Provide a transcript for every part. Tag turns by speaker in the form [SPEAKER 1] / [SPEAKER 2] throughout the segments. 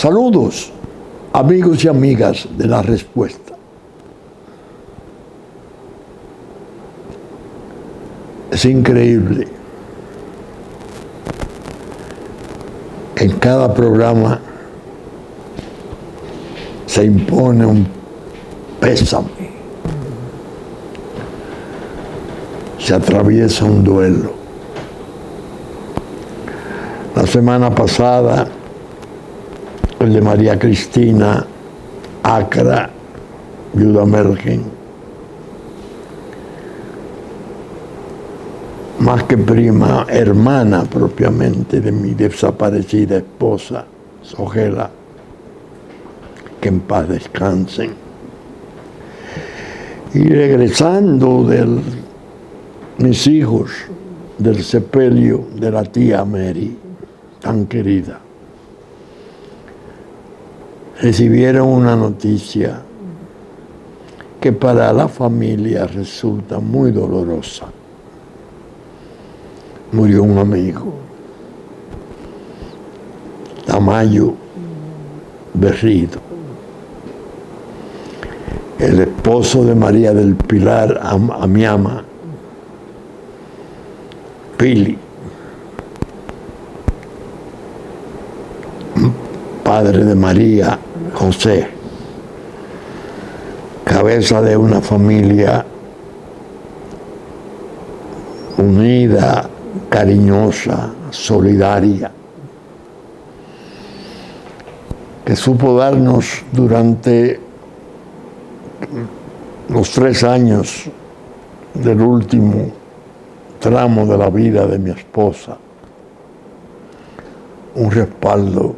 [SPEAKER 1] Saludos, amigos y amigas de La Respuesta. Es increíble. En cada programa se impone un pésame. Se atraviesa un duelo. La semana pasada, el de María Cristina Acra, viuda Mergen, más que prima, hermana propiamente de mi desaparecida esposa, Sogela, que en paz descansen. Y regresando de mis hijos del sepelio de la tía Mary, tan querida, recibieron una noticia que para la familia resulta muy dolorosa. Murió un amigo, Tamayo Berrido, el esposo de María del Pilar Amiama, Pili, padre de María José, cabeza de una familia unida, cariñosa, solidaria, que supo darnos durante los 3 años del último tramo de la vida de mi esposa un respaldo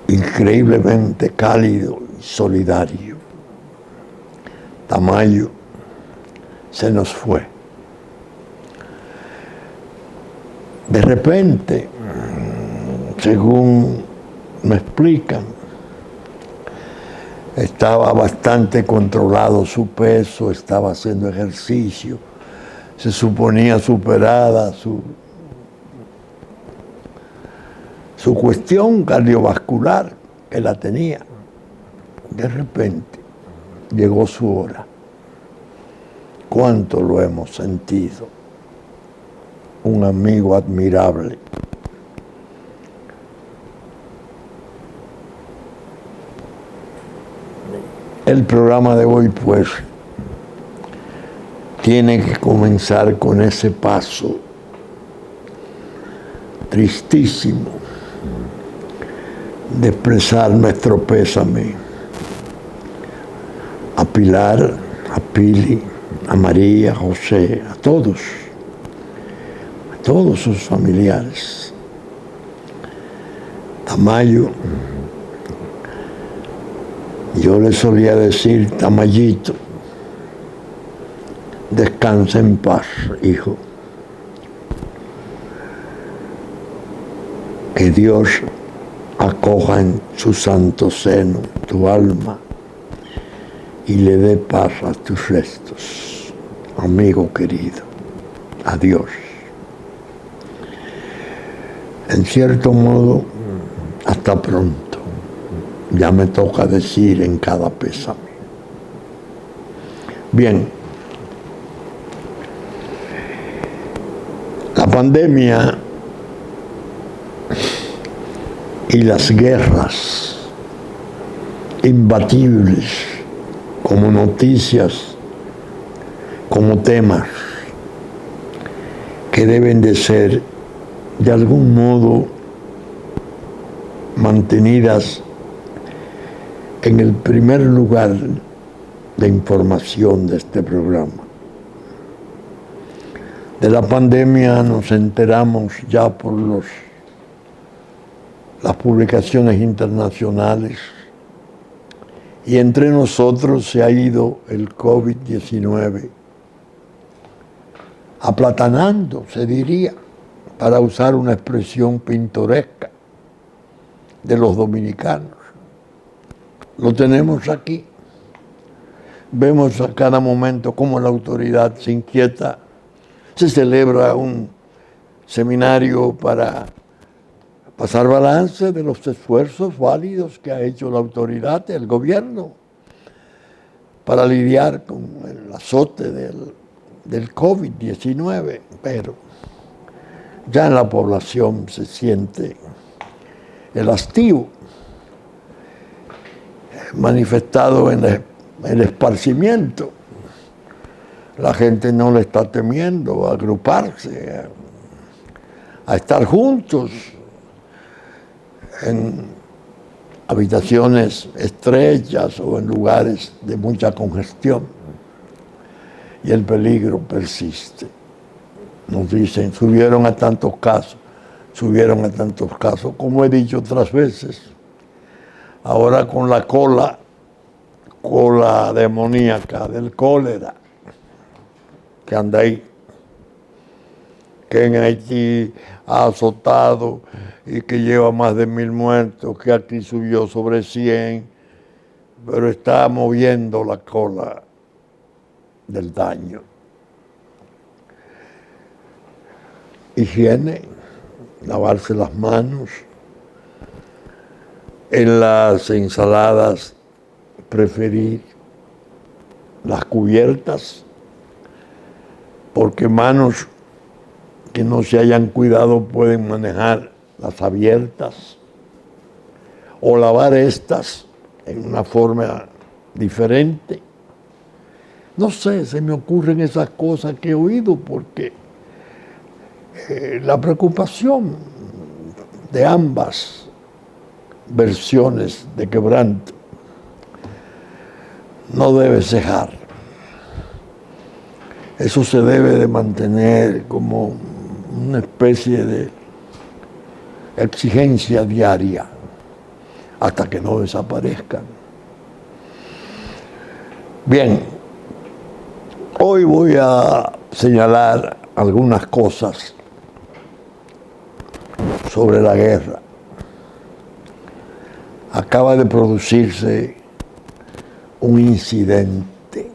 [SPEAKER 1] increíblemente cálido y solidario. Tamayo se nos fue. De repente, según me explican, estaba bastante controlado su peso, estaba haciendo ejercicio, se suponía superada su cuestión cardiovascular, que la tenía. De repente llegó su hora. ¿Cuánto lo hemos sentido? Un amigo admirable. El programa de hoy, pues, tiene que comenzar con ese paso tristísimo de expresar nuestro pésame a Pilar, a Pili, a María, a José, a todos sus familiares. Tamayo, yo le solía decir, Tamayito, descansa en paz, hijo. Que Dios acoja en su santo seno tu alma y le dé paz a tus restos, amigo querido. Adiós. En cierto modo, hasta pronto. Ya me toca decir en cada pésame. Bien. La pandemia y las guerras imbatibles como noticias, como temas que deben de ser de algún modo mantenidas en el primer lugar de información de este programa. De la pandemia nos enteramos ya por las publicaciones internacionales y entre nosotros se ha ido el COVID-19 aplatanando, se diría, para usar una expresión pintoresca de los dominicanos. Lo tenemos aquí. Vemos a cada momento cómo la autoridad se inquieta. Se celebra un seminario para pasar balance de los esfuerzos válidos que ha hecho la autoridad, el gobierno, para lidiar con el azote del COVID-19, pero ya en la población se siente el hastío manifestado en el esparcimiento. La gente no le está temiendo a agruparse, a estar juntos en habitaciones estrechas o en lugares de mucha congestión. Y el peligro persiste. Nos dicen, subieron a tantos casos, como he dicho otras veces. Ahora con la cola demoníaca del cólera que anda ahí, que en Haití ha azotado y que lleva más de 1000 muertos, que aquí subió sobre 100, pero está moviendo la cola del daño. Higiene, lavarse las manos. En las ensaladas, preferir las cubiertas, porque manos que no se hayan cuidado pueden manejar las abiertas, o lavar estas en una forma diferente. No sé, se me ocurren esas cosas que he oído, porque la preocupación de ambas versiones de quebranto no debe cejar. Eso se debe de mantener como una especie de exigencia diaria hasta que no desaparezcan. Bien, hoy voy a señalar algunas cosas sobre la guerra. Acaba de producirse un incidente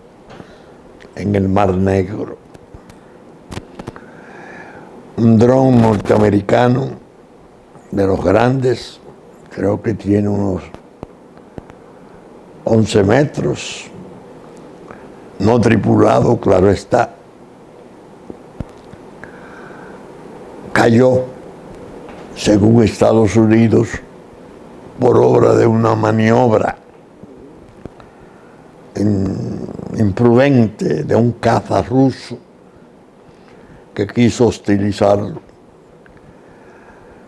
[SPEAKER 1] en el Mar Negro. Un dron norteamericano de los grandes, creo que tiene unos 11 metros, no tripulado, claro está, cayó, según Estados Unidos, por obra de una maniobra imprudente de un caza ruso que quiso hostilizarlo.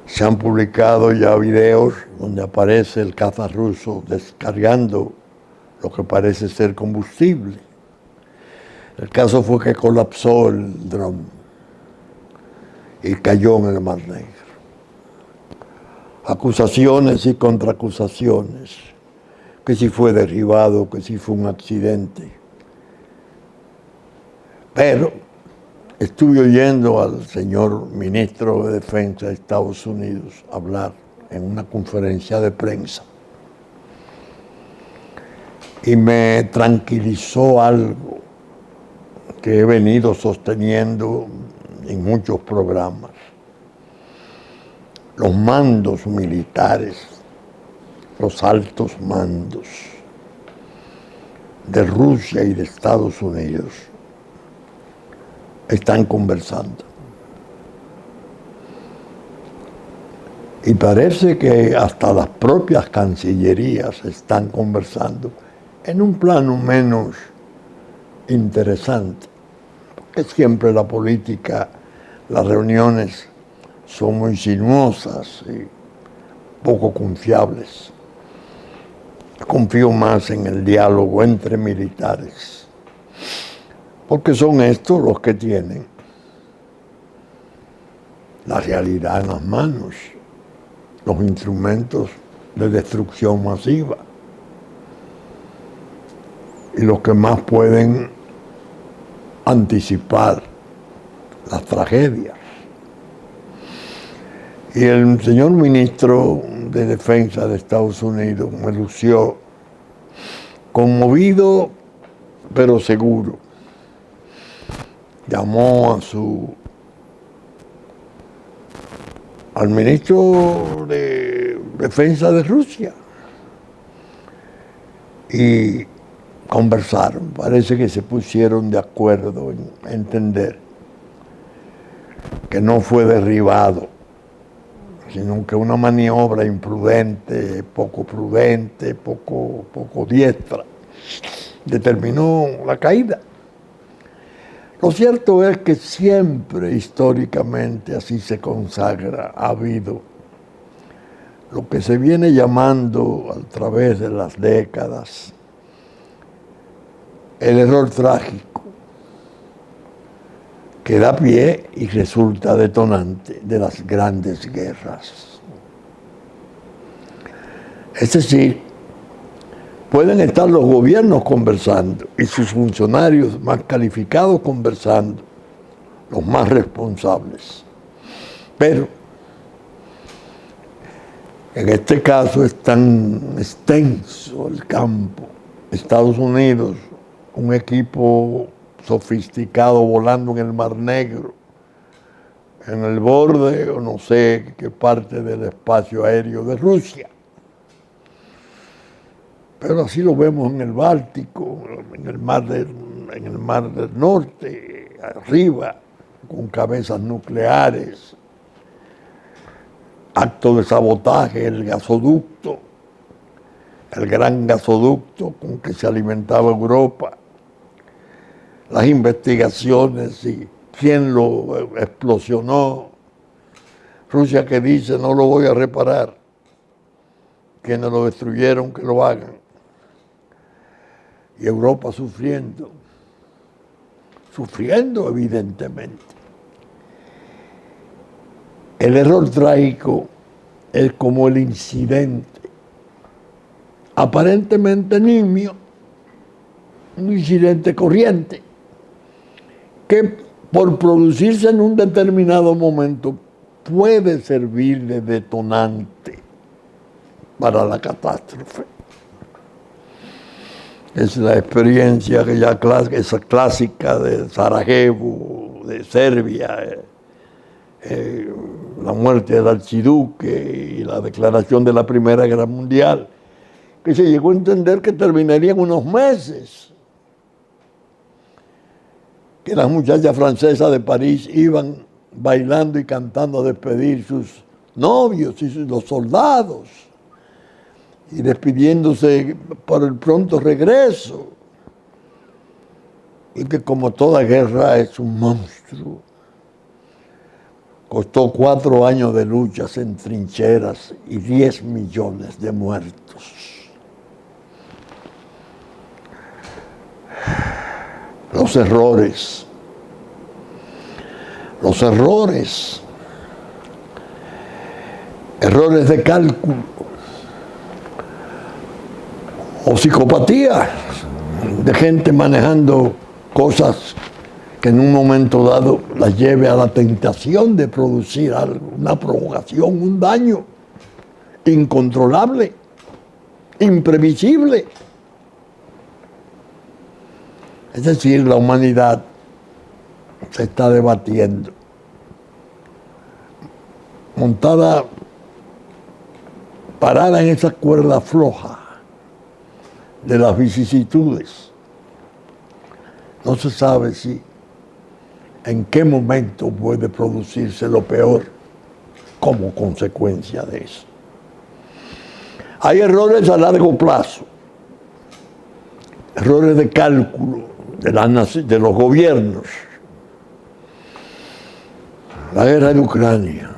[SPEAKER 1] Se han publicado ya videos donde aparece el caza ruso descargando lo que parece ser combustible. El caso fue que colapsó el dron y cayó en el Mar Negro. Acusaciones y contraacusaciones, que si fue derribado, que si fue un accidente. Pero estuve oyendo al señor ministro de Defensa de Estados Unidos hablar en una conferencia de prensa y me tranquilizó algo que he venido sosteniendo en muchos programas. Los mandos militares, los altos mandos de Rusia y de Estados Unidos están conversando. Y parece que hasta las propias cancillerías están conversando en un plano menos interesante, porque siempre la política, las reuniones son muy sinuosas y poco confiables. Confío más en el diálogo entre militares, porque son estos los que tienen la realidad en las manos, los instrumentos de destrucción masiva y los que más pueden anticipar las tragedias. Y el señor ministro de Defensa de Estados Unidos me lució conmovido pero seguro. Llamó a su al ministro de Defensa de Rusia y conversaron. Parece que se pusieron de acuerdo en entender que no fue derribado, sino que una maniobra imprudente, poco prudente, poco diestra, determinó la caída. Lo cierto es que siempre históricamente así se consagra, ha habido lo que se viene llamando a través de las décadas el error trágico, que da pie y resulta detonante de las grandes guerras. Es decir, pueden estar los gobiernos conversando y sus funcionarios más calificados conversando, los más responsables. Pero en este caso es tan extenso el campo. Estados Unidos, un equipo sofisticado volando en el Mar Negro, en el borde o no sé qué parte del espacio aéreo de Rusia. Pero así lo vemos en el Báltico, en el Mar del Norte, arriba, con cabezas nucleares, acto de sabotaje, el gasoducto, el gran gasoducto con que se alimentaba Europa, las investigaciones y quién lo explosionó. Rusia que dice, no lo voy a reparar, quienes lo destruyeron que lo hagan. Y Europa sufriendo evidentemente. El error trágico es como el incidente, aparentemente nimio, un incidente corriente, que por producirse en un determinado momento puede servir de detonante para la catástrofe. Es la experiencia que ya esa clásica de Sarajevo, de Serbia, la muerte del archiduque y la declaración de la Primera Guerra Mundial, que se llegó a entender que terminarían unos meses, que las muchachas francesas de París iban bailando y cantando a despedir sus novios y los soldados, y despidiéndose por el pronto regreso, y que como toda guerra es un monstruo. Costó 4 años de luchas en trincheras y 10 millones de muertos. Los errores de cálculo, o psicopatía de gente manejando cosas que en un momento dado las lleve a la tentación de producir algo, una provocación, un daño incontrolable, imprevisible. Es decir, la humanidad se está debatiendo, parada en esa cuerda floja de las vicisitudes. No se sabe en qué momento puede producirse lo peor como consecuencia de eso. Hay errores a largo plazo, errores de cálculo de los gobiernos. La guerra de Ucrania,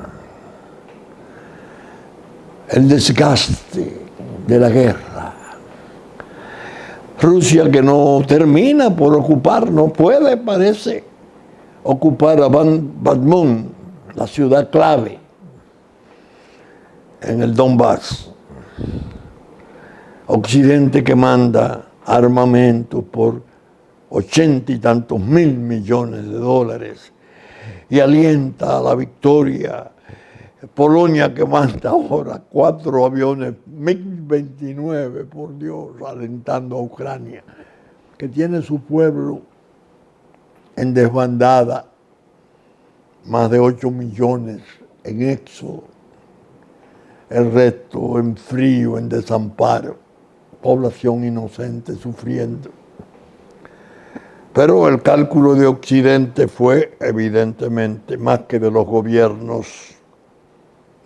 [SPEAKER 1] el desgaste de la guerra, Rusia que no termina por ocupar, no puede, parece, ocupar a Bakhmut, la ciudad clave en el Donbass. Occidente que manda armamento por 80 y tantos mil millones de dólares y alienta a la victoria. Polonia que manda ahora 4 aviones MiG-29, por Dios, alentando a Ucrania, que tiene su pueblo en desbandada, más de 8 millones en éxodo, el resto en frío, en desamparo, población inocente sufriendo. Pero el cálculo de Occidente fue, evidentemente, más que de los gobiernos,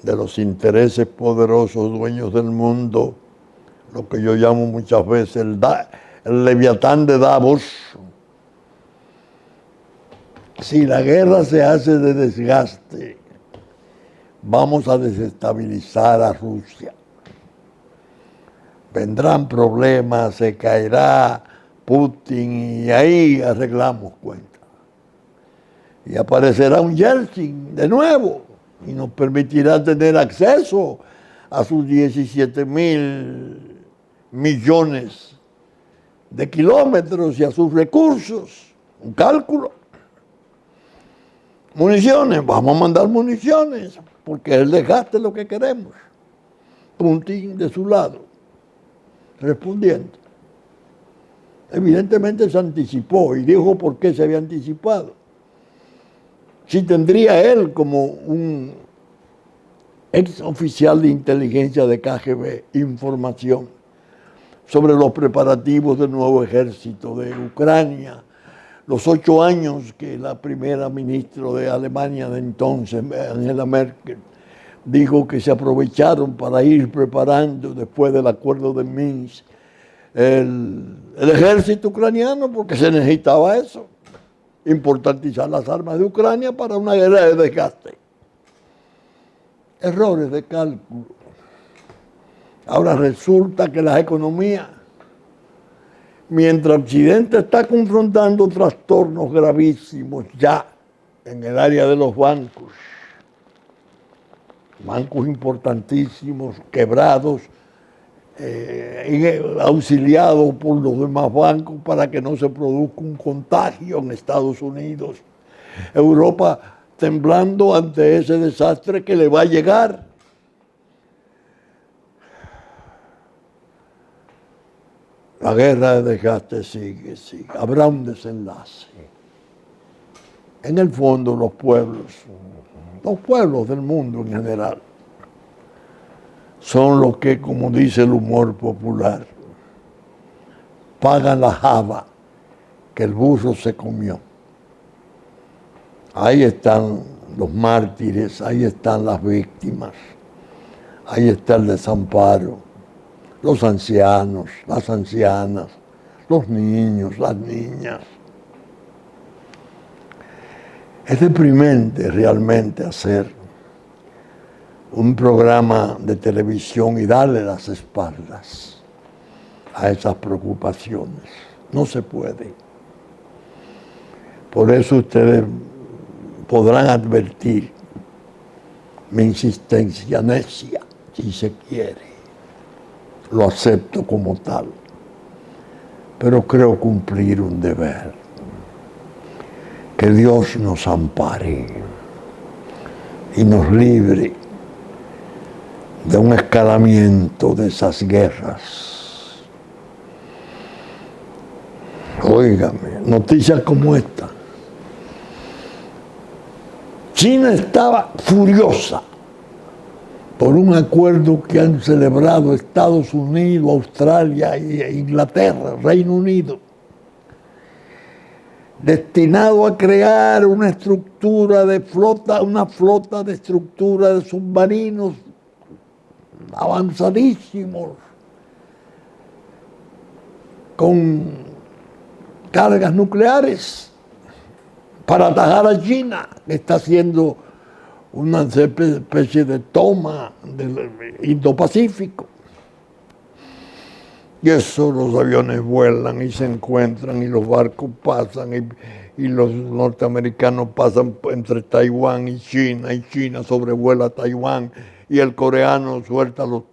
[SPEAKER 1] de los intereses poderosos dueños del mundo, lo que yo llamo muchas veces el Leviatán de Davos. Si la guerra se hace de desgaste, vamos a desestabilizar a Rusia. Vendrán problemas, se caerá Putin y ahí arreglamos cuentas. Y aparecerá un Yeltsin de nuevo y nos permitirá tener acceso a sus 17.000 millones de kilómetros y a sus recursos. Un cálculo. Municiones, vamos a mandar municiones, porque el desgaste es lo que queremos. Putin de su lado, respondiendo. Evidentemente se anticipó y dijo por qué se había anticipado. Si tendría él como un ex oficial de inteligencia de KGB información sobre los preparativos del nuevo ejército de Ucrania, los 8 años que la primera ministra de Alemania de entonces, Angela Merkel, dijo que se aprovecharon para ir preparando después del acuerdo de Minsk el ejército ucraniano, porque se necesitaba eso, importantizar las armas de Ucrania para una guerra de desgaste. Errores de cálculo. Ahora resulta que las economías, mientras Occidente está confrontando trastornos gravísimos ya en el área de los bancos importantísimos, quebrados, auxiliados por los demás bancos para que no se produzca un contagio en Estados Unidos. Europa temblando ante ese desastre que le va a llegar. La guerra de desgaste sigue. Habrá un desenlace. En el fondo los pueblos del mundo en general, son los que, como dice el humor popular, pagan la java que el burro se comió. Ahí están los mártires, ahí están las víctimas, ahí está el desamparo, los ancianos, las ancianas, los niños, las niñas. Es deprimente realmente hacer un programa de televisión y darle las espaldas a esas preocupaciones. No se puede. Por eso ustedes podrán advertir mi insistencia necia, si se quiere. Lo acepto como tal, pero creo cumplir un deber. Que Dios nos ampare y nos libre de un escalamiento de esas guerras. Óigame, noticias como esta. China estaba furiosa por un acuerdo que han celebrado Estados Unidos, Australia e Inglaterra, Reino Unido, destinado a crear una estructura de flota, una flota de estructura de submarinos avanzadísimos, con cargas nucleares, para atajar a China, que está haciendo una especie de toma del Indo-Pacífico. Y eso, los aviones vuelan y se encuentran y los barcos pasan y los norteamericanos pasan entre Taiwán y China sobrevuela Taiwán y el coreano suelta los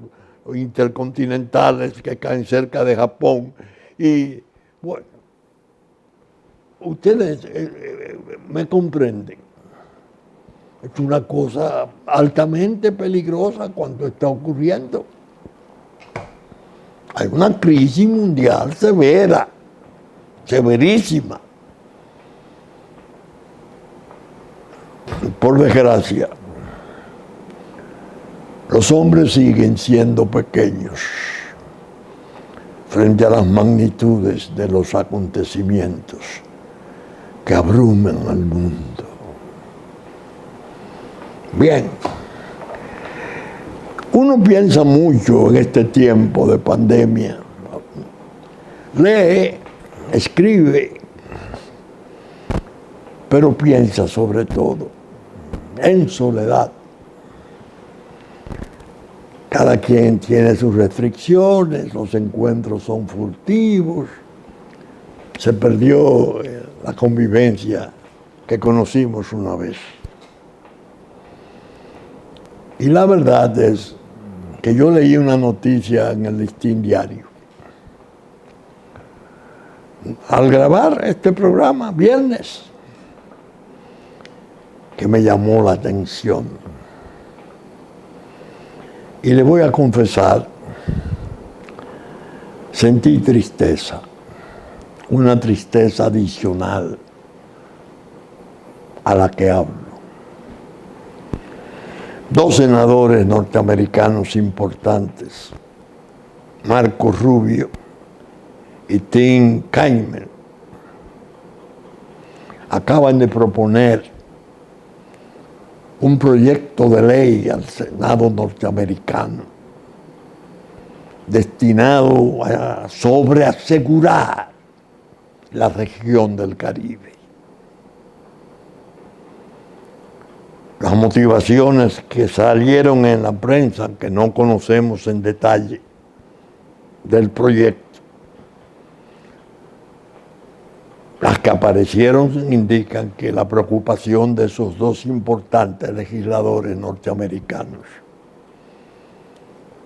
[SPEAKER 1] intercontinentales que caen cerca de Japón. Y bueno, ustedes me comprenden. Es una cosa altamente peligrosa cuando está ocurriendo. Hay una crisis mundial severa, severísima. Por desgracia, Los hombres siguen siendo pequeños frente a las magnitudes de los acontecimientos que abruman al mundo. Bien, uno piensa mucho en este tiempo de pandemia. Lee, escribe, pero piensa sobre todo en soledad. Cada quien tiene sus restricciones, los encuentros son furtivos, se perdió la convivencia que conocimos una vez. Y la verdad es que yo leí una noticia en el Listín Diario. Al grabar este programa, viernes, que me llamó la atención. Y le voy a confesar, sentí tristeza, una tristeza adicional a la que hablo. Dos senadores norteamericanos importantes, Marco Rubio y Tim Kaine, acaban de proponer un proyecto de ley al Senado norteamericano destinado a sobreasegurar la región del Caribe. Las motivaciones que salieron en la prensa, que no conocemos en detalle, del proyecto, las que aparecieron indican que la preocupación de esos dos importantes legisladores norteamericanos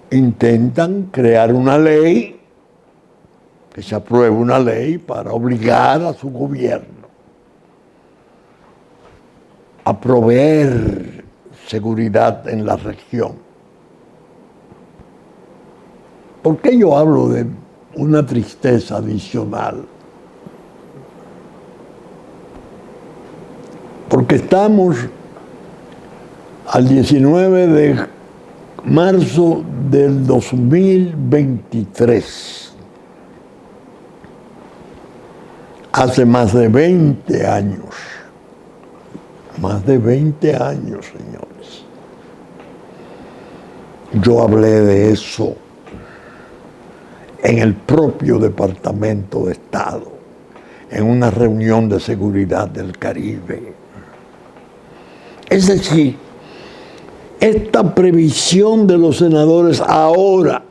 [SPEAKER 1] intentan crear una ley, que se apruebe una ley para obligar a su gobierno a proveer seguridad en la región. ¿Por qué yo hablo de una tristeza adicional? Porque estamos al 19 de marzo del 2023. Hace más de 20 años. Más de 20 años, señores. Yo hablé de eso en el propio Departamento de Estado, en una reunión de seguridad del Caribe. Es decir, esta previsión de los senadores ahora,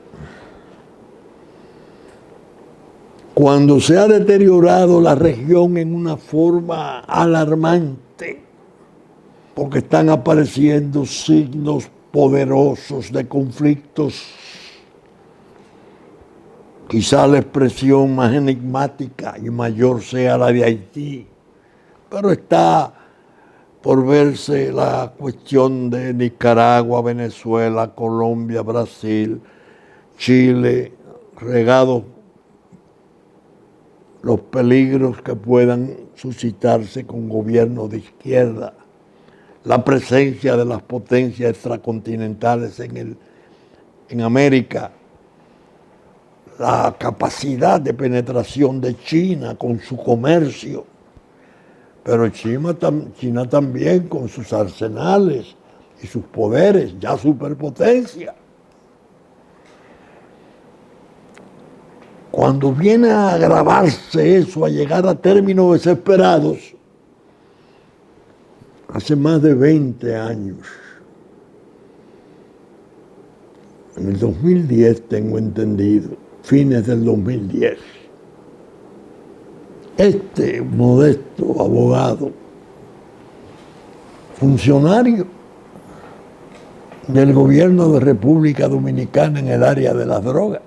[SPEAKER 1] cuando se ha deteriorado la región en una forma alarmante, porque están apareciendo signos poderosos de conflictos, quizá la expresión más enigmática y mayor sea la de Haití, pero está por verse la cuestión de Nicaragua, Venezuela, Colombia, Brasil, Chile, regados los peligros que puedan suscitarse con gobiernos de izquierda, la presencia de las potencias extracontinentales en América, la capacidad de penetración de China con su comercio, pero China también con sus arsenales y sus poderes, ya superpotencia. Cuando viene a agravarse eso, a llegar a términos desesperados, hace más de 20 años, en el 2010 tengo entendido, fines del 2010, este modesto abogado, funcionario del gobierno de República Dominicana en el área de las drogas,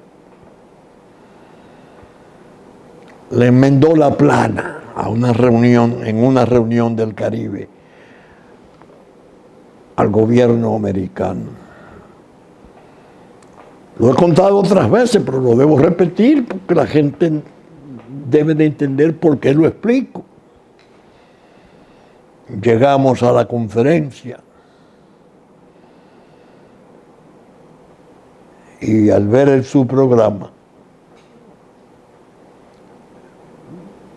[SPEAKER 1] le enmendó la plana en una reunión del Caribe al gobierno americano. Lo he contado otras veces, pero lo debo repetir porque la gente debe de entender por qué lo explico. Llegamos a la conferencia Y al ver su programa,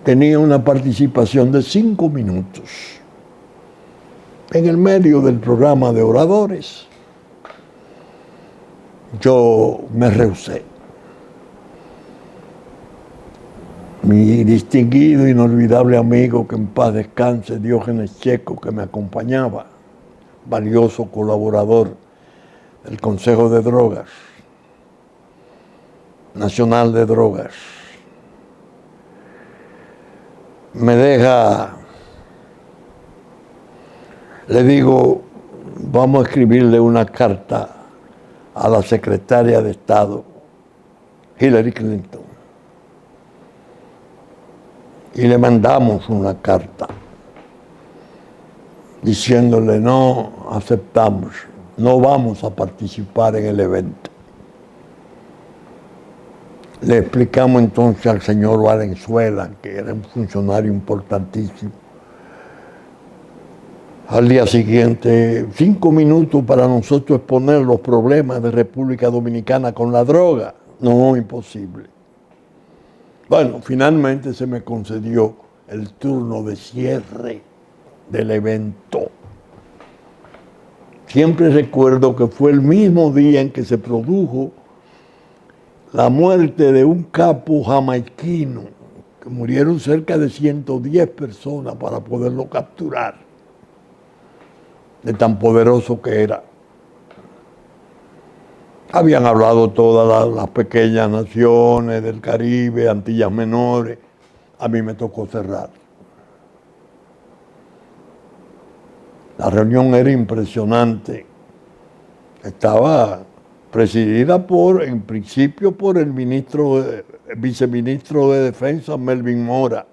[SPEAKER 1] tenía una participación de 5 minutos en el medio del programa de oradores. Yo me rehusé. Mi distinguido, inolvidable amigo, que en paz descanse, Diógenes Checo, que me acompañaba, valioso colaborador del Consejo de Drogas, Nacional de Drogas, me deja, le digo, vamos a escribirle una carta a la secretaria de Estado, Hillary Clinton. Y le mandamos una carta diciéndole no aceptamos, no vamos a participar en el evento. Le explicamos entonces al señor Valenzuela, que era un funcionario importantísimo. Al día siguiente, 5 minutos para nosotros exponer los problemas de República Dominicana con la droga. No, imposible. Bueno, finalmente se me concedió el turno de cierre del evento. Siempre recuerdo que fue el mismo día en que se produjo la muerte de un capo jamaiquino, que murieron cerca de 110 personas para poderlo capturar, de tan poderoso que era. Habían hablado todas las pequeñas naciones del Caribe, Antillas Menores. A mí me tocó cerrar. La reunión era impresionante. Estaba presidida en principio por el viceministro de Defensa, Melvin Mora.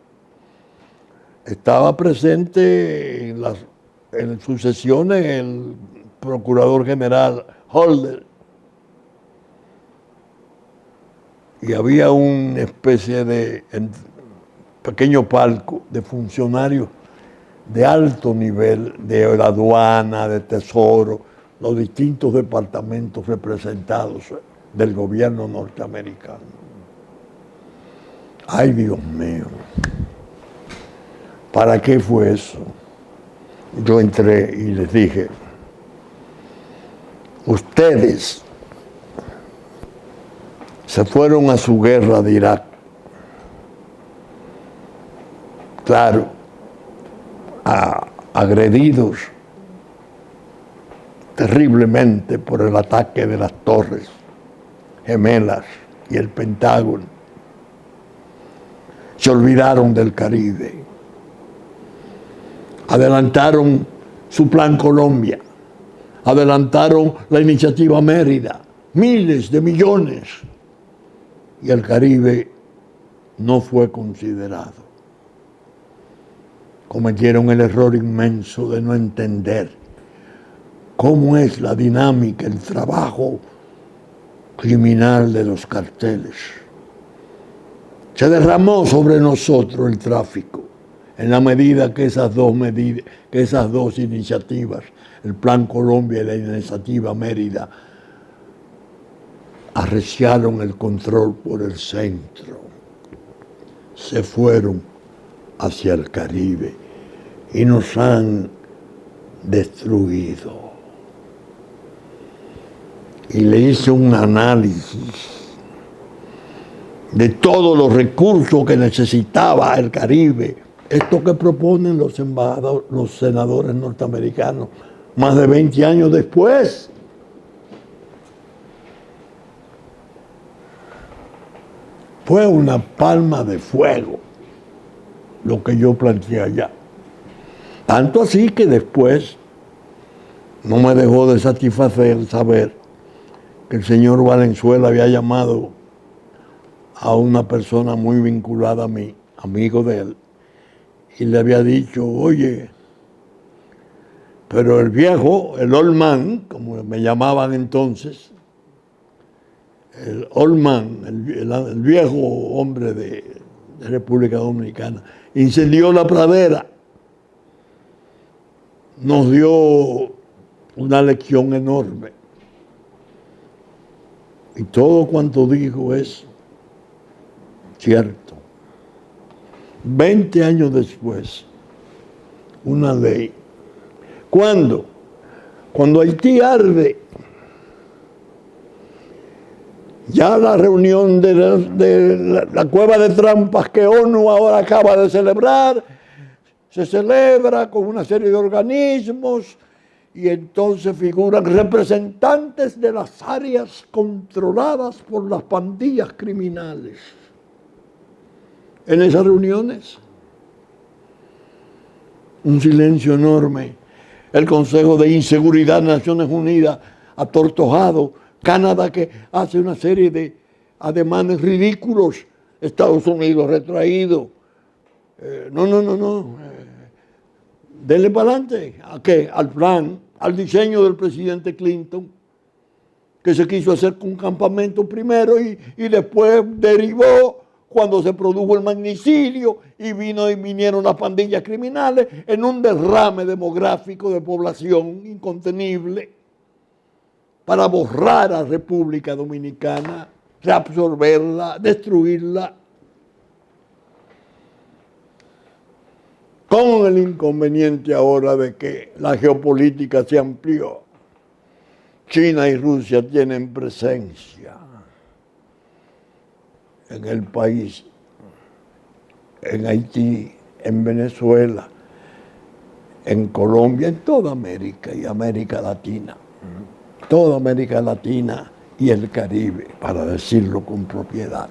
[SPEAKER 1] Estaba presente en sus sesiones el procurador general Holder. Y había una especie de pequeño palco de funcionarios de alto nivel, de la aduana, de tesoro, los distintos departamentos representados del gobierno norteamericano. Ay, Dios mío, ¿para qué fue eso? Yo entré y les dije, ustedes se fueron a su guerra de Irak. Claro, agredidos terriblemente por el ataque de las Torres Gemelas y el Pentágono. Se olvidaron del Caribe. Adelantaron su Plan Colombia. Adelantaron la iniciativa Mérida. Miles de millones. Y el Caribe no fue considerado. Cometieron el error inmenso de no entender cómo es la dinámica, el trabajo criminal de los carteles. Se derramó sobre nosotros el tráfico en la medida que esas dos iniciativas, el Plan Colombia y la iniciativa Mérida, arreciaron el control por el centro, se fueron hacia el Caribe y nos han destruido. Y le hice un análisis de todos los recursos que necesitaba el Caribe, esto que proponen los senadores norteamericanos, más de 20 años después. Fue una palma de fuego lo que yo planteé allá. Tanto así que después no me dejó de satisfacer saber que el señor Valenzuela había llamado a una persona muy vinculada a mí, amigo de él, y le había dicho, oye, pero el viejo, el old man, como me llamaban entonces, el old man, el viejo hombre de República Dominicana, incendió la pradera, nos dio una lección enorme. Y todo cuanto dijo es cierto. 20 años después, una ley. ¿Cuándo? Cuando Haití arde. Ya la reunión de la cueva de trampas que ONU ahora acaba de celebrar, se celebra con una serie de organismos y entonces figuran representantes de las áreas controladas por las pandillas criminales. En esas reuniones, un silencio enorme. El Consejo de Inseguridad de Naciones Unidas atortojado, Canadá que hace una serie de ademanes ridículos, Estados Unidos retraído. No. Denle para adelante. ¿A qué? Al plan, al diseño del presidente Clinton, que se quiso hacer con un campamento primero y después derivó cuando se produjo el magnicidio y vinieron las pandillas criminales en un derrame demográfico de población incontenible para borrar a República Dominicana, reabsorberla, destruirla, con el inconveniente ahora de que la geopolítica se amplió. China y Rusia tienen presencia en el país, en Haití, en Venezuela, en Colombia, en toda América y América Latina. Toda América Latina y el Caribe, para decirlo con propiedad.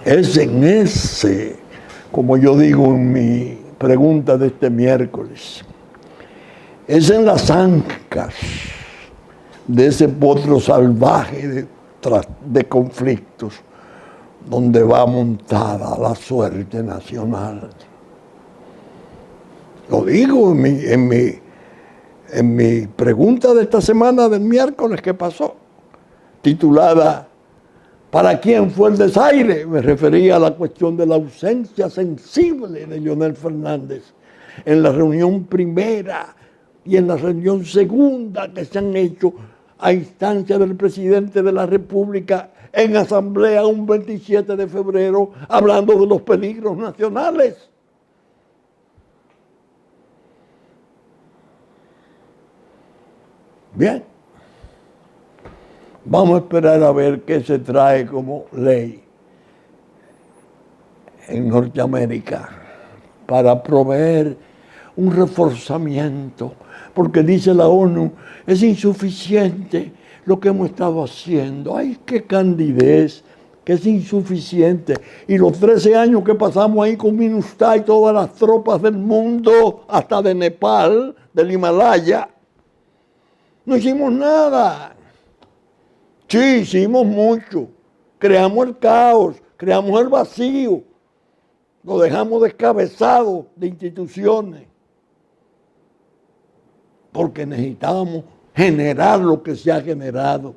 [SPEAKER 1] Es en ese, como yo digo en mi pregunta de este miércoles, es en las ancas de ese potro salvaje de conflictos donde va montada la suerte nacional. Lo digo en mi pregunta de esta semana del miércoles que pasó, titulada ¿para quién fue el desaire? Me refería a la cuestión de la ausencia sensible de Leonel Fernández en la reunión primera y en la reunión segunda que se han hecho a instancia del presidente de la República en asamblea un 27 de febrero, hablando de los peligros nacionales. Bien, vamos a esperar a ver qué se trae como ley en Norteamérica para proveer un reforzamiento, porque dice la ONU, es insuficiente lo que hemos estado haciendo. ¡Ay, qué candidez! Que es insuficiente. Y los 13 años que pasamos ahí con MINUSTAH y todas las tropas del mundo, hasta de Nepal, del Himalaya, no hicimos nada. Sí, hicimos mucho. Creamos el caos, creamos el vacío. Lo dejamos descabezado de instituciones. Porque necesitábamos generar lo que se ha generado.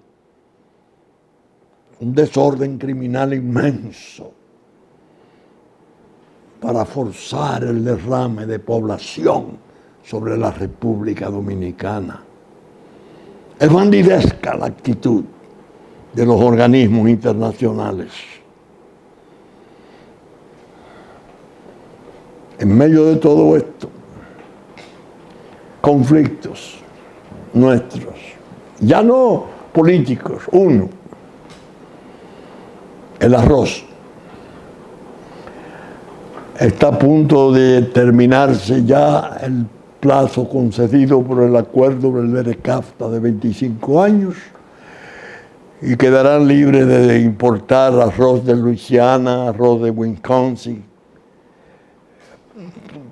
[SPEAKER 1] Un desorden criminal inmenso para forzar el derrame de población sobre la República Dominicana. Es bandidesca la actitud de los organismos internacionales. En medio de todo esto, conflictos nuestros, ya no políticos, uno, el arroz. Está a punto de terminarse ya el plazo concedido por el acuerdo del BERECAFTA de 25 años y quedarán libres de importar arroz de Luisiana, arroz de Wisconsin,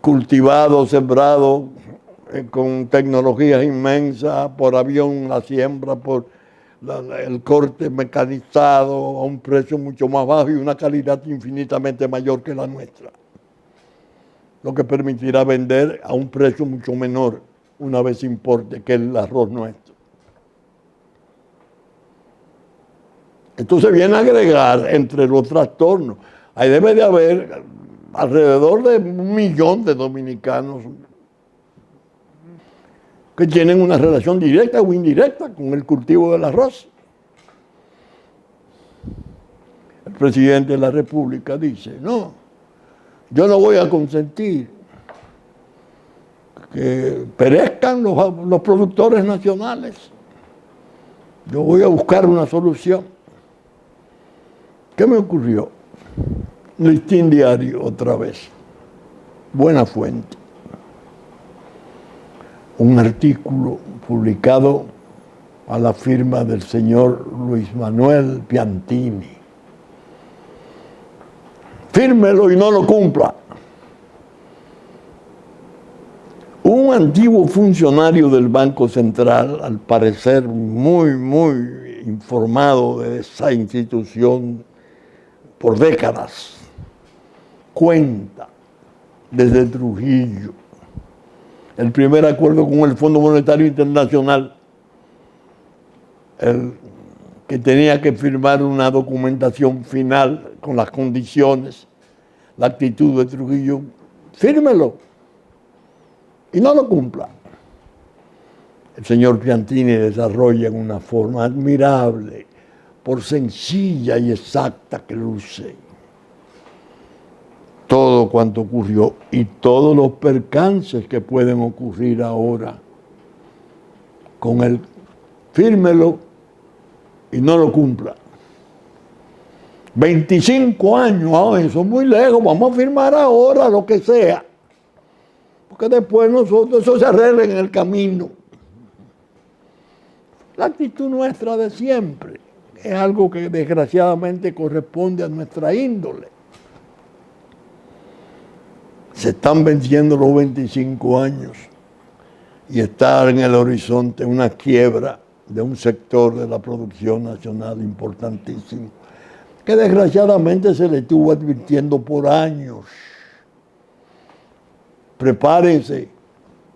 [SPEAKER 1] cultivado, sembrado con tecnologías inmensas, por avión la siembra, por el corte mecanizado a un precio mucho más bajo y una calidad infinitamente mayor que la nuestra, lo que permitirá vender a un precio mucho menor una vez importe que el arroz nuestro. Entonces viene a agregar entre los trastornos, ahí debe de haber alrededor de 1 millón de dominicanos que tienen una relación directa o indirecta con el cultivo del arroz. El presidente de la República dice, no, yo no voy a consentir que perezcan los productores nacionales. Yo voy a buscar una solución. ¿Qué me ocurrió? Listín Diario otra vez. Buena fuente. Un artículo publicado a la firma del señor Luis Manuel Piantini. Fírmelo y no lo cumpla. Un antiguo funcionario del Banco Central, al parecer muy informado de esa institución por décadas, cuenta desde Trujillo el primer acuerdo con el Fondo Monetario Internacional, el que tenía que firmar una documentación final con las condiciones, la actitud de Trujillo, fírmelo y no lo cumpla. El señor Piantini desarrolla en una forma admirable, por sencilla y exacta que luce, todo cuanto ocurrió y todos los percances que pueden ocurrir ahora con el fírmelo y no lo cumpla. 25 años, eso es muy lejos, vamos a firmar ahora lo que sea, porque después nosotros eso se arregla en el camino. La actitud nuestra de siempre es algo que desgraciadamente corresponde a nuestra índole. Se están venciendo los 25 años y está en el horizonte una quiebra de un sector de la producción nacional importantísimo, que desgraciadamente se le estuvo advirtiendo por años. Prepárense,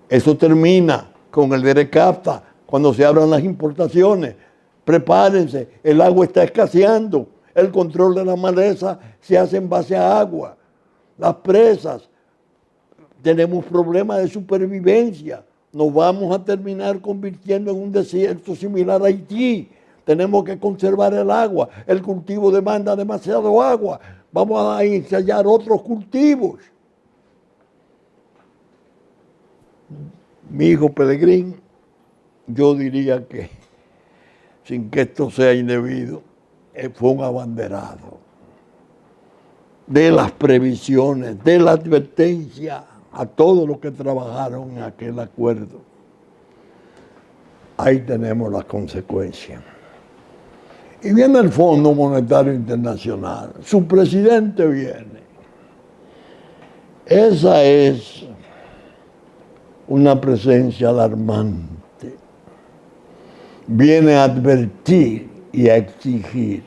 [SPEAKER 1] eso termina con el DERECAFTA, cuando se abran las importaciones. Prepárense, el agua está escaseando, el control de la maleza se hace en base a agua. Las presas, tenemos problemas de supervivencia, nos vamos a terminar convirtiendo en un desierto similar a Haití. Tenemos que conservar el agua, el cultivo demanda demasiado agua, vamos a ensayar otros cultivos. Mi hijo Pelegrín, yo diría que, sin que esto sea indebido, fue un abanderado de las previsiones, de la advertencia a todos los que trabajaron en aquel acuerdo. Ahí tenemos las consecuencias. Y viene el Fondo Monetario Internacional, su presidente viene. Esa es una presencia alarmante. Viene a advertir y a exigir.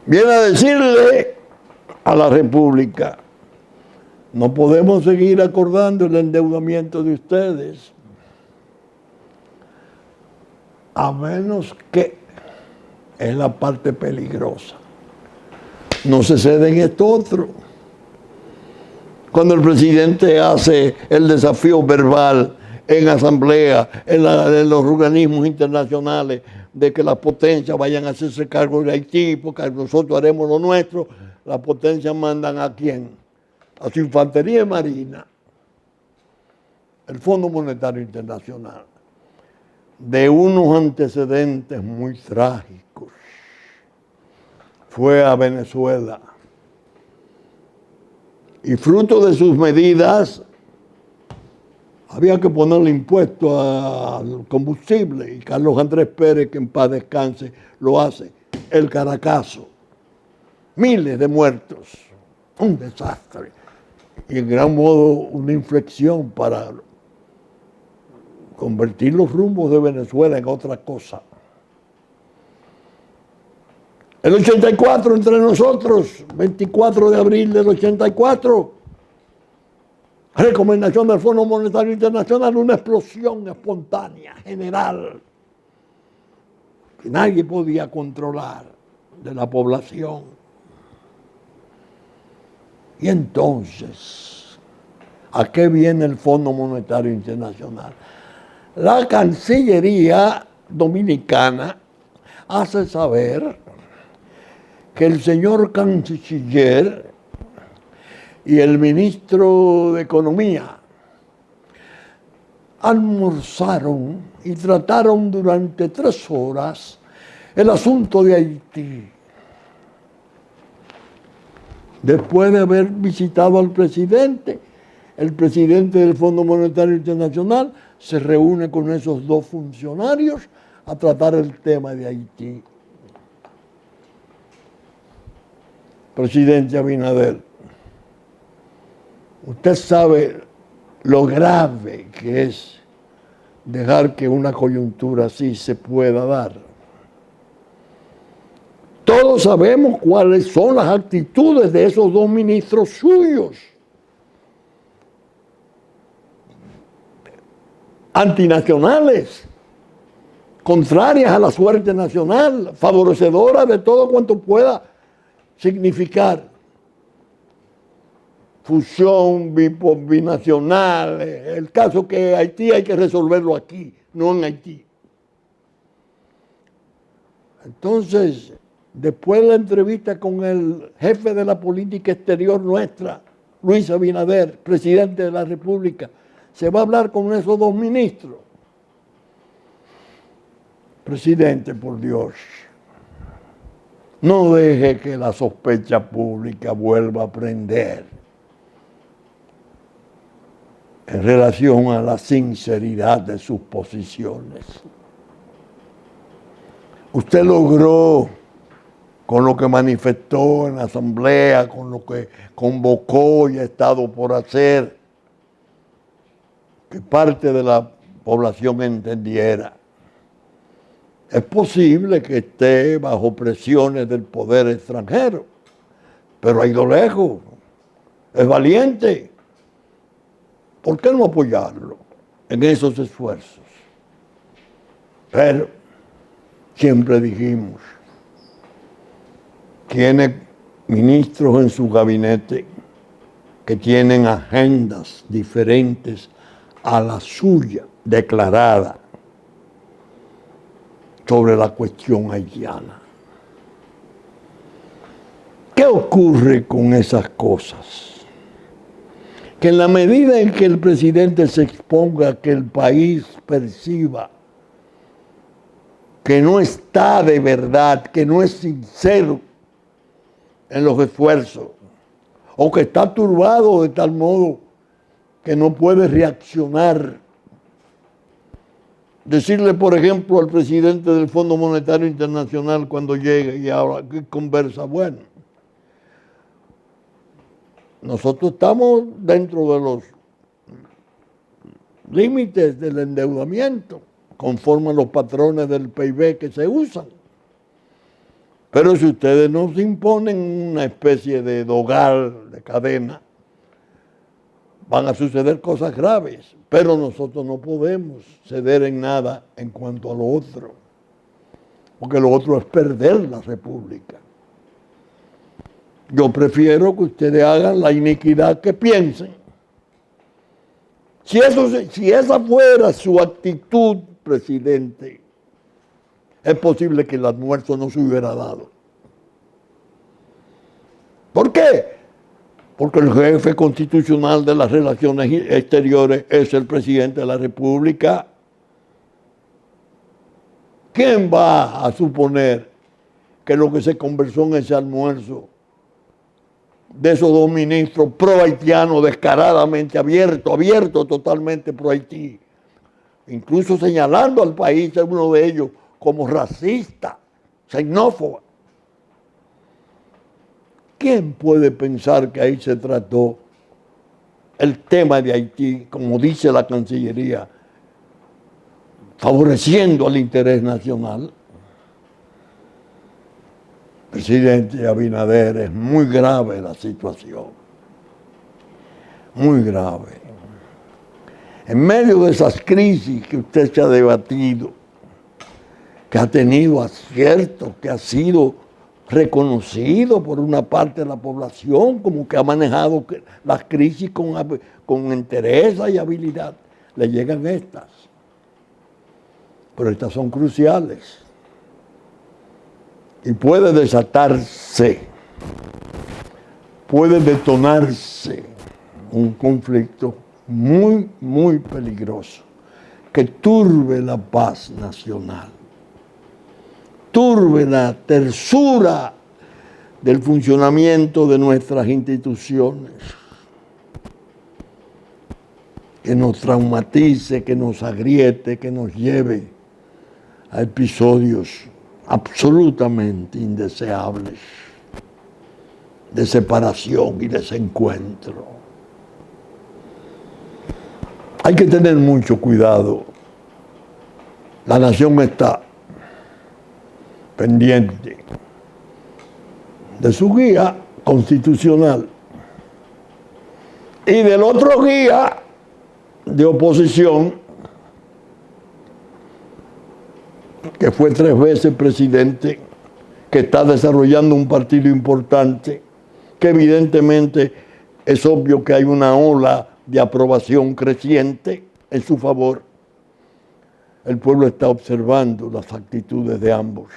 [SPEAKER 1] Viene a decirle a la República, no podemos seguir acordando el endeudamiento de ustedes, a menos que, es la parte peligrosa, no se ceden esto otro. Cuando el presidente hace el desafío verbal en asamblea, en los organismos internacionales, de que las potencias vayan a hacerse cargo de Haití, porque nosotros haremos lo nuestro, las potencias mandan ¿a quién? A su infantería marina, el Fondo Monetario Internacional, de unos antecedentes muy trágicos. Fue a Venezuela y fruto de sus medidas había que ponerle impuesto al combustible y Carlos Andrés Pérez, que en paz descanse, lo hace. El Caracazo, miles de muertos, un desastre. Y en gran modo una inflexión para convertir los rumbos de Venezuela en otra cosa. El 84 entre nosotros, 24 de abril del 84, recomendación del Fondo Monetario Internacional, una explosión espontánea, general, que nadie podía controlar de la población. Y entonces, ¿A qué viene el Fondo Monetario Internacional? La Cancillería Dominicana hace saber que el señor canciller y el ministro de Economía almorzaron y trataron durante 3 horas el asunto de Haití. Después de haber visitado al presidente, el presidente del Fondo Monetario Internacional se reúne con esos 2 funcionarios a tratar el tema de Haití. Presidente Abinader, usted sabe lo grave que es dejar que una coyuntura así se pueda dar. Todos sabemos cuáles son las actitudes de esos 2 ministros suyos. Antinacionales, contrarias a la suerte nacional, favorecedoras de todo cuanto pueda significar fusión binacional. El caso que Haití hay que resolverlo aquí, no en Haití. Entonces, después de la entrevista con el jefe de la política exterior nuestra, Luis Abinader, presidente de la República, se va a hablar con esos 2 ministros. Presidente, por Dios, no deje que la sospecha pública vuelva a prender en relación a la sinceridad de sus posiciones. Usted logró, con lo que manifestó en la asamblea, con lo que convocó y ha estado por hacer, que parte de la población entendiera. Es posible que esté bajo presiones del poder extranjero, pero ha ido lejos, es valiente. ¿Por qué no apoyarlo en esos esfuerzos? Pero siempre dijimos, tiene ministros en su gabinete que tienen agendas diferentes a la suya declarada sobre la cuestión haitiana. ¿Qué ocurre con esas cosas? Que en la medida en que el presidente se exponga, que el país perciba que no está de verdad, que no es sincero en los esfuerzos, o que está turbado de tal modo que no puede reaccionar. Decirle, por ejemplo, al presidente del Fondo Monetario Internacional cuando llegue y ahora conversa, bueno, nosotros estamos dentro de los límites del endeudamiento, conforme a los patrones del PIB que se usan. Pero si ustedes nos imponen una especie de dogal, de cadena, van a suceder cosas graves, pero nosotros no podemos ceder en nada en cuanto a lo otro, porque lo otro es perder la república. Yo prefiero que ustedes hagan la iniquidad que piensen. Si esa fuera su actitud, presidente, es posible que el almuerzo no se hubiera dado. ¿Por qué? Porque el jefe constitucional de las relaciones exteriores es el presidente de la República. ¿Quién va a suponer que lo que se conversó en ese almuerzo de esos 2 ministros pro-haitianos descaradamente abierto totalmente pro-Haití, incluso señalando al país, a uno de ellos, como racista, xenófobo? ¿Quién puede pensar que ahí se trató el tema de Haití, como dice la Cancillería, favoreciendo al interés nacional? Presidente Abinader, es muy grave la situación, muy grave. En medio de esas crisis que usted se ha debatido, que ha tenido aciertos, que ha sido reconocido por una parte de la población como que ha manejado las crisis con entereza y habilidad. Le llegan estas, pero estas son cruciales y puede desatarse, puede detonarse un conflicto muy, muy peligroso que turbe la paz nacional, turbe la tersura del funcionamiento de nuestras instituciones, que nos traumatice, que nos agriete, que nos lleve a episodios absolutamente indeseables de separación y desencuentro. Hay que tener mucho cuidado. La nación está pendiente de su guía constitucional y del otro guía de oposición, que fue 3 veces presidente, que está desarrollando un partido importante, que evidentemente es obvio que hay una ola de aprobación creciente en su favor. El pueblo está observando las actitudes de ambos.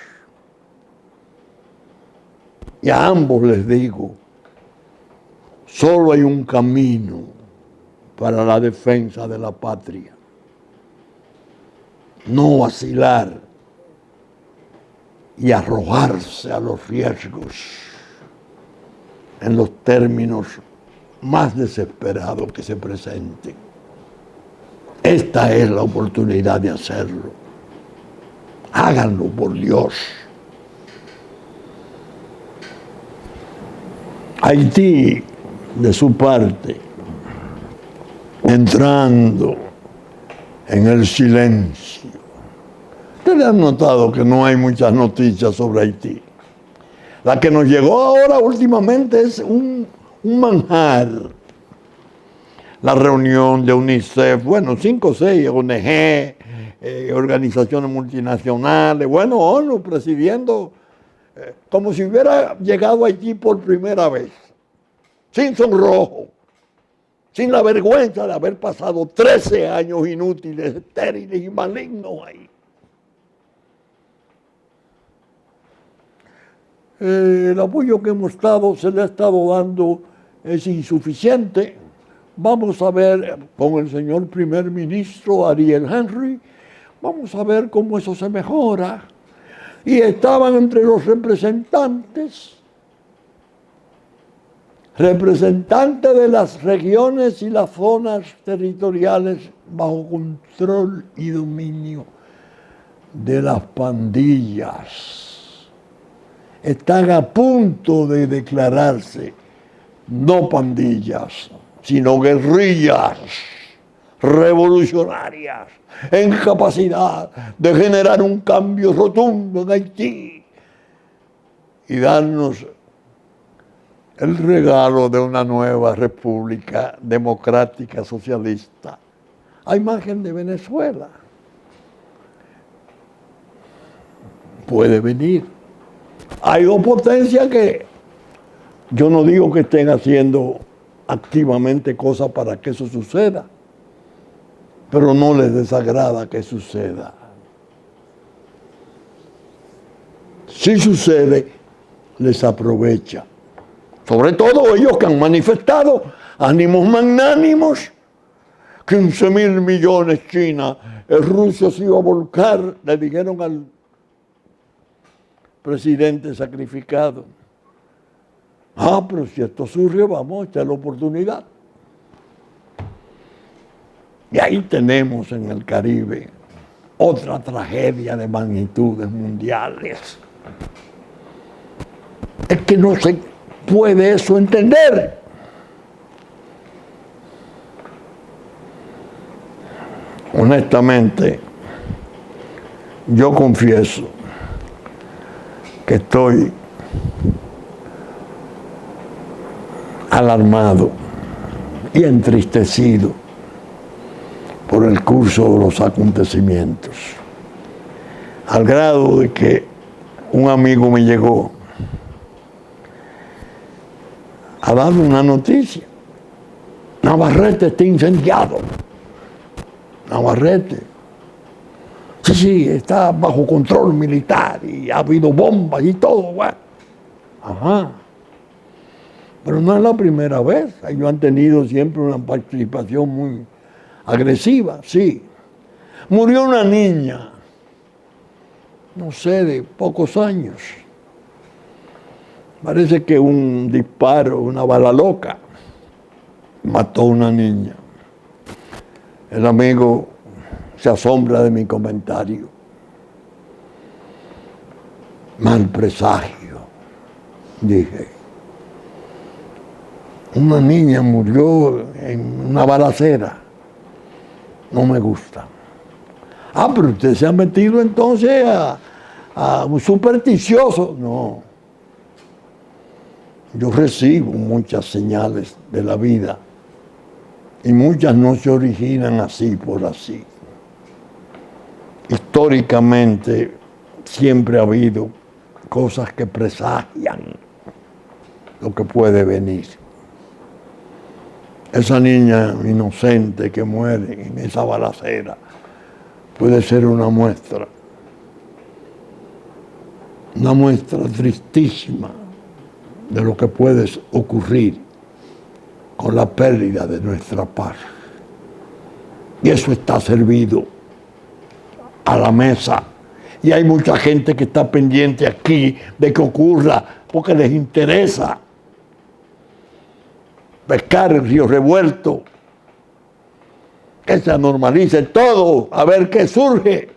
[SPEAKER 1] Y a ambos les digo, solo hay un camino para la defensa de la patria. No vacilar y arrojarse a los riesgos en los términos más desesperados que se presenten. Esta es la oportunidad de hacerlo. Háganlo, por Dios. Haití, de su parte, entrando en el silencio. Ustedes han notado que no hay muchas noticias sobre Haití. La que nos llegó ahora últimamente es un manjar. La reunión de UNICEF, 5 o 6 ONG, organizaciones multinacionales, ONU presidiendo, como si hubiera llegado a Haití por primera vez, sin sonrojo, sin la vergüenza de haber pasado 13 años inútiles, estériles y malignos ahí. El apoyo que se le ha estado dando es insuficiente. Vamos a ver con el señor primer ministro Ariel Henry, vamos a ver cómo eso se mejora. Y estaban entre los representantes de las regiones y las zonas territoriales bajo control y dominio de las pandillas. Están a punto de declararse no pandillas, sino guerrillas revolucionarias en capacidad de generar un cambio rotundo en Haití y darnos el regalo de una nueva república democrática socialista a imagen de Venezuela. Puede venir. Hay dos potencias que yo no digo que estén haciendo activamente cosas para que eso suceda, pero no les desagrada que suceda. Si sucede, les aprovecha. Sobre todo ellos que han manifestado ánimos magnánimos, 15.000 millones China, el ruso se iba a volcar, le dijeron al presidente sacrificado. Pero si esto surge, vamos a echar la oportunidad. Y ahí tenemos en el Caribe otra tragedia de magnitudes mundiales. Es que no se puede eso entender. Honestamente, yo confieso que estoy alarmado y entristecido por el curso de los acontecimientos, al grado de que un amigo me llegó ha dado una noticia. Navarrete está incendiado. Navarrete. Sí, está bajo control militar y ha habido bombas y todo. Bueno. Ajá. Pero no es la primera vez. Ellos han tenido siempre una participación muy agresiva, sí. Murió una niña, no sé, de pocos años. Parece que un disparo, una bala loca, mató a una niña. El amigo se asombra de mi comentario. Mal presagio, dije. Una niña murió en una balacera. No me gusta. Ah, pero usted se ha metido entonces a un supersticioso. No. Yo recibo muchas señales de la vida y muchas no se originan así por así. Históricamente siempre ha habido cosas que presagian lo que puede venir. Esa niña inocente que muere en esa balacera puede ser una muestra tristísima de lo que puede ocurrir con la pérdida de nuestra paz. Y eso está servido a la mesa. Y hay mucha gente que está pendiente aquí de que ocurra porque les interesa pescar el río revuelto, que se normalice todo, a ver qué surge.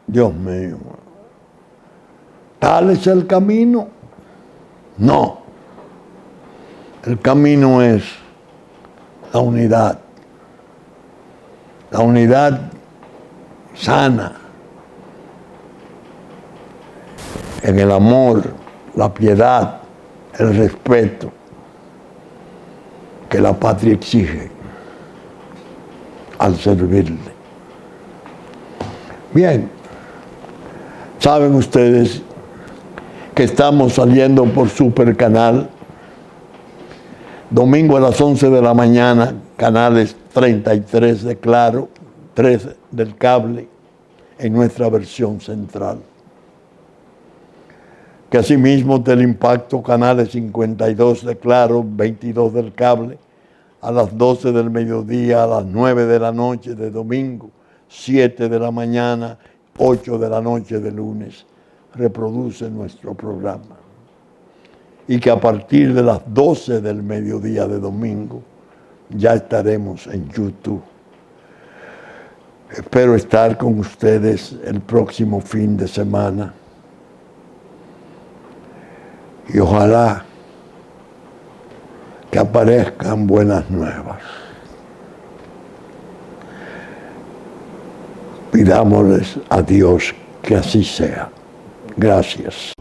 [SPEAKER 1] Dios mío, ¿tal es el camino? No. El camino es la unidad sana, en el amor, la piedad, el respeto que la patria exige al servirle. Bien, saben ustedes que estamos saliendo por Supercanal, domingo a las 11 de la mañana, canales 33 de Claro, 3 del cable, en nuestra versión central. Que asimismo Teleimpacto, canales 52 de Claro, 22 del cable, a las 12 del mediodía, a las 9 de la noche de domingo, 7 de la mañana, 8 de la noche de lunes, reproduce nuestro programa. Y que a partir de las 12 del mediodía de domingo ya estaremos en YouTube. Espero estar con ustedes el próximo fin de semana. Y ojalá que aparezcan buenas nuevas. Pidámosles a Dios que así sea. Gracias.